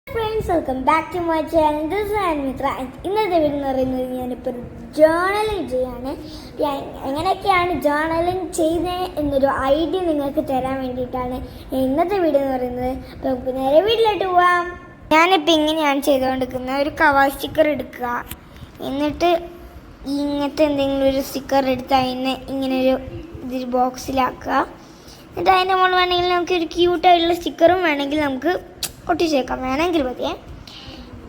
Friends, welcome back to my channel. This is Anmitra. ഇന്നത്തെ video എന്ന് പറയുന്നത് ഞാനിപ്പോൾ ജേർണലിംഗ് ചെയ്യാണ്. എങ്ങനെയൊക്കെയാണ് ജേർണലിംഗ് ചെയ്യുന്നത് എന്നൊരു ഐഡിയ നിങ്ങൾക്ക് തരാൻ വേണ്ടിയിട്ടാണ് ഇന്നത്തെ വീഡിയോ എന്ന് പറയുന്നത്. അപ്പോൾ നമുക്ക് നേരെ വീട്ടിലോട്ട് പോവാം. ഞാനിപ്പോൾ ഇങ്ങനെയാണ് ചെയ്തുകൊണ്ടിരിക്കുന്നത്. ഒരു കവർ സ്റ്റിക്കർ എടുക്കുക, എന്നിട്ട് ഇങ്ങനത്തെ എന്തെങ്കിലും ഒരു സ്റ്റിക്കർ എടുത്ത് അതിനെ ഇങ്ങനെ ഒരു ബോക്സിലാക്കുക. എന്നിട്ട് അതിൻ്റെ മുകളിൽ വേണമെങ്കിൽ നമുക്ക് ഒരു ക്യൂട്ടായിട്ടുള്ള സ്റ്റിക്കറും വേണമെങ്കിൽ നമുക്ക് ഒട്ടിച്ചേക്കാം, വേണമെങ്കിൽ മതിയേ.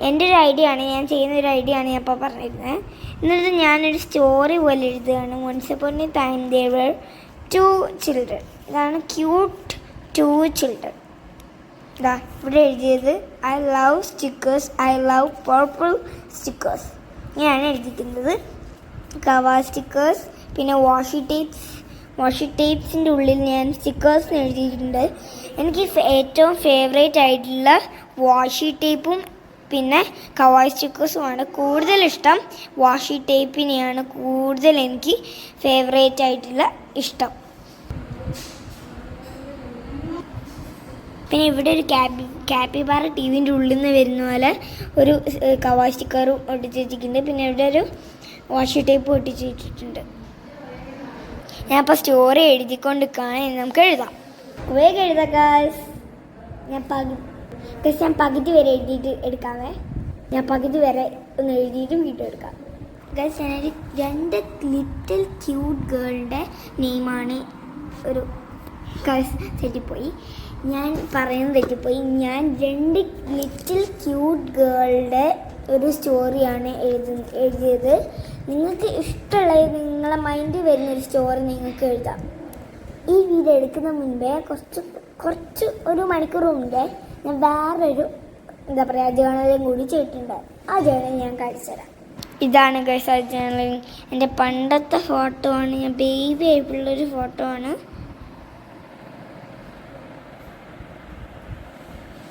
എൻ്റെ ഒരു ഐഡിയ ആണ്, ഞാൻ ചെയ്യുന്ന ഒരു ഐഡിയ ആണ് ഞാൻ ഇപ്പോൾ പറഞ്ഞിരുന്നത്. എന്നിട്ട് ഞാനൊരു സ്റ്റോറി പോലെ എഴുതുകയാണ്. Once upon a time there were 2 children. ഇതാണ് ക്യൂട്ട് 2 children. ഇതാ ഇവിടെ എഴുതിയത് I love stickers, I love purple stickers. ഇങ്ങനെയാണ് എഴുതിയിരിക്കുന്നത്. കവർ സ്റ്റിക്കേഴ്സ്, പിന്നെ വാഷി ടേപ്സിൻ്റെ ഉള്ളിൽ ഞാൻ സ്റ്റിക്കേഴ്സ് എഴുതിയിട്ടുണ്ട്. എനിക്ക് ഏറ്റവും ഫേവറേറ്റ് ആയിട്ടുള്ള വാഷി ടേപ്പും പിന്നെ കവർ സ്റ്റിക്കേഴ്സുമാണ്. കൂടുതലിഷ്ടം വാഷി ടേപ്പിനെയാണ് കൂടുതൽ എനിക്ക് ഫേവറേറ്റ് ആയിട്ടുള്ള ഇഷ്ടം. പിന്നെ ഇവിടെ ഒരു കാപ്പിബാറ ടി വിൻ്റെ ഉള്ളിൽ നിന്ന് വരുന്ന പോലെ ഒരു കവർ സ്റ്റിക്കറും ഒട്ടിച്ച് വെച്ചിട്ടുണ്ട്. പിന്നെ ഇവിടെ ഒരു വാഷി ടേപ്പ് ഒട്ടിച്ച് വെച്ചിട്ടുണ്ട്. ഞാനിപ്പോൾ സ്റ്റോറി എഴുതിക്കൊണ്ടിരിക്കുകയാണ്. നമുക്ക് എഴുതാം, വേഗം എഴുതാം ഗായ്സ്. ഞാൻ പകുതി വരെ എഴുതിയിട്ട് എടുക്കാമേ. ഞാൻ പകുതി വരെ ഒന്ന് എഴുതിയിട്ട് വീഡിയോ എടുക്കാം ഗായ്സ്. ഞാനൊരു 2 ലിറ്റിൽ ക്യൂട്ട് ഗേളിൻ്റെ നെയിമാണ് ഒരു ഗായ്സ് തെറ്റിപ്പോയി, ഞാൻ പറയുന്നത് തെറ്റിപ്പോയി. ഞാൻ 2 ലിറ്റിൽ ക്യൂട്ട് ഗേളുടെ ഒരു സ്റ്റോറിയാണ് എഴുതിയത്. നിങ്ങൾക്ക് ഇഷ്ടമുള്ള നിങ്ങളെ മൈൻഡിൽ വരുന്നൊരു സ്റ്റോറി നിങ്ങൾക്ക് എഴുതാം. ഈ വീഡിയോ എടുക്കുന്ന മുൻപേ കുറച്ച് 1 മണിക്കൂർ മുമ്പേ ഞാൻ വേറൊരു ജേർണലിംഗ് കൂടി ചെയ്തിട്ടുണ്ട്. ആ ജേർണൽ ഞാൻ കാണിച്ചു തരാം. ഇതാണ് ഗൈസ് ആ ജേർണലിംഗ്. എൻ്റെ പണ്ടത്തെ ഫോട്ടോ ആണ്, ഞാൻ ബേബി ആയിട്ടുള്ളൊരു ഫോട്ടോ ആണ്.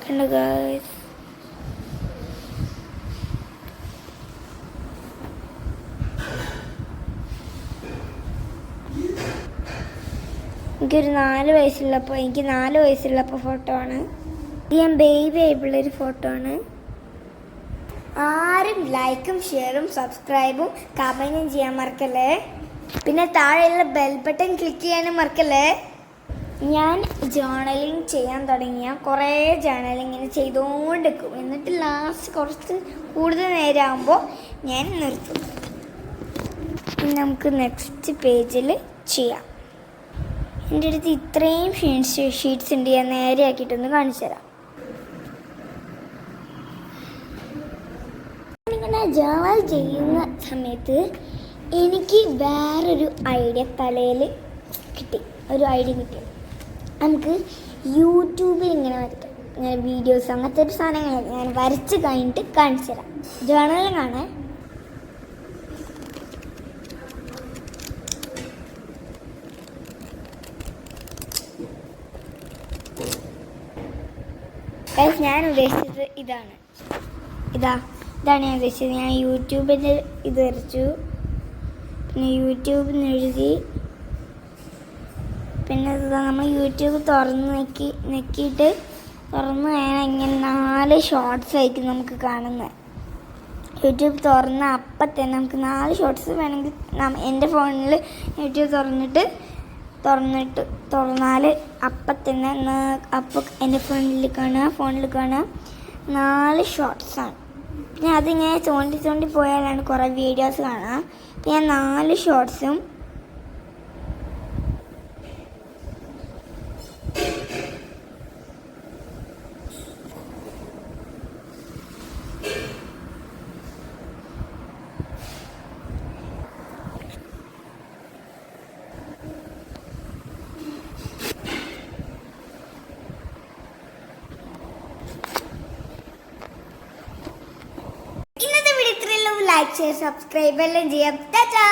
കണ്ടോ ഗൈസ്? എനിക്ക് 4 വയസ്സുള്ളപ്പോൾ ഫോട്ടോ ആണ്. ഇത് ഞാൻ ബേബി ആയിട്ടുള്ളൊരു ഫോട്ടോ ആണ്. ആരും ലൈക്കും ഷെയറും സബ്സ്ക്രൈബും കമൻറ്റും ചെയ്യാൻ മറക്കല്ലേ. പിന്നെ താഴെയുള്ള ബെൽ ബട്ടൺ ക്ലിക്ക് ചെയ്യാനും മറക്കല്ലേ. ഞാൻ ജേർണലിംഗ് ചെയ്യാൻ തുടങ്ങിയ കുറേ ജേർണലിംഗ് ഇങ്ങനെ ചെയ്തുകൊണ്ടിരിക്കും. എന്നിട്ട് ലാസ്റ്റ് കുറച്ച് കൂടുതൽ നേരം ആകുമ്പോൾ ഞാൻ നിർത്തും. നമുക്ക് നെക്സ്റ്റ് പേജിൽ ചെയ്യാം. എൻ്റെ അടുത്ത് ഇത്രയും ഷീറ്റ്സ് ഉണ്ട്. ഞാൻ നേരെ ആക്കിയിട്ടൊന്ന് കാണിച്ചു തരാം. ഇങ്ങനെ ജേർണൽ ചെയ്യുന്ന സമയത്ത് എനിക്ക് വേറൊരു ഐഡിയ തലയിൽ കിട്ടി. നമുക്ക് യൂട്യൂബിൽ ഇങ്ങനെ വരയ്ക്കാം, ഇങ്ങനെ വീഡിയോസ് അങ്ങനത്തെ ഒരു സാധനങ്ങൾ ഞാൻ വരച്ച് കഴിഞ്ഞിട്ട് കാണിച്ചു തരാം. ജേർണലിംഗ് ഞാൻ ഉദ്ദേശിച്ചത് ഇതാണ് ഞാൻ ഉദ്ദേശിച്ചത്. ഞാൻ യൂട്യൂബിൻ്റെ ഇത് വരച്ചു, പിന്നെ യൂട്യൂബിൽ നിന്ന് എഴുതി. പിന്നെ നമ്മൾ യൂട്യൂബ് നെക്കിയിട്ട് തുറന്ന് കഴിഞ്ഞാൽ ഇങ്ങനെ 4 ഷോർട്സ് ആയിരിക്കും നമുക്ക് കാണുന്നത്. യൂട്യൂബ് തുറന്ന അപ്പം തന്നെ നമുക്ക് 4 ഷോർട്സ് വേണമെങ്കിൽ എൻ്റെ ഫോണിൽ യൂട്യൂബ് തുറന്നാൽ അപ്പം തന്നെ എൻ്റെ ഫോണിൽ കാണുക 4 ഷോർട്സാണ്. പിന്നെ അതിങ്ങനെ തോണ്ടി പോയാലാണ് കുറേ വീഡിയോസ് കാണുക. പിന്നെ 4 ഷോർട്സും ലൈക്ക് ഷെയർ സബ്സ്ക്രൈബ് എല്ലാം ചെയ്യാം. ടാറ്റാ.